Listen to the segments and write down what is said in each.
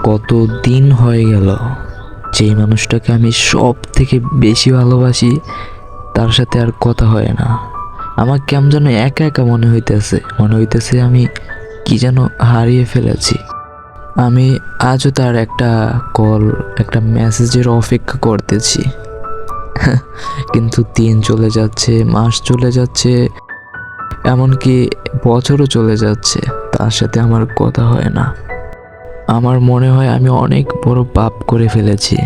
কত দিন হয়ে গেল যেই মানুষটাকে আমি সব থেকে বেশি ভালোবাসি তার সাথে আর কথা হয় না। আমার কেমন যেন একা একা মনে হইতেছে আমি কি যেন হারিয়ে ফেলেছি। আমি আজও তার একটা কল, একটা মেসেজের অপেক্ষা করতেছি। কিন্তু দিন চলে যাচ্ছে, মাস চলে যাচ্ছে, এমনকি বছরও চলে যাচ্ছে, তার সাথে আমার কথা হয় না। আমার মনে হয় আমি অনেক বড় পাপ করে ফেলেছি,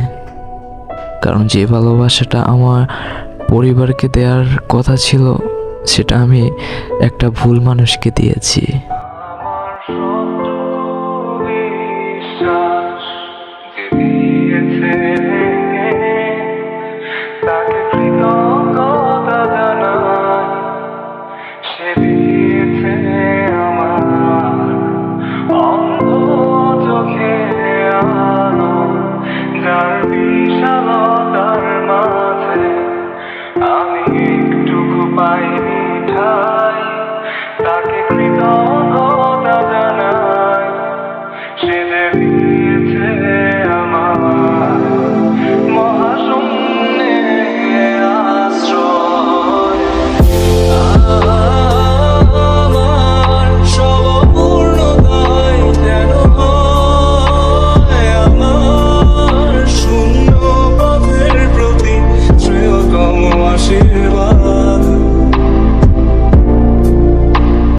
কারণ যে ভালোবাসাটা আমার পরিবারকে দেওয়ার কথা ছিল সেটা আমি একটা ভুল মানুষকে দিয়েছি। আমার সবটুকু বিশ্বাস যে দিয়েছে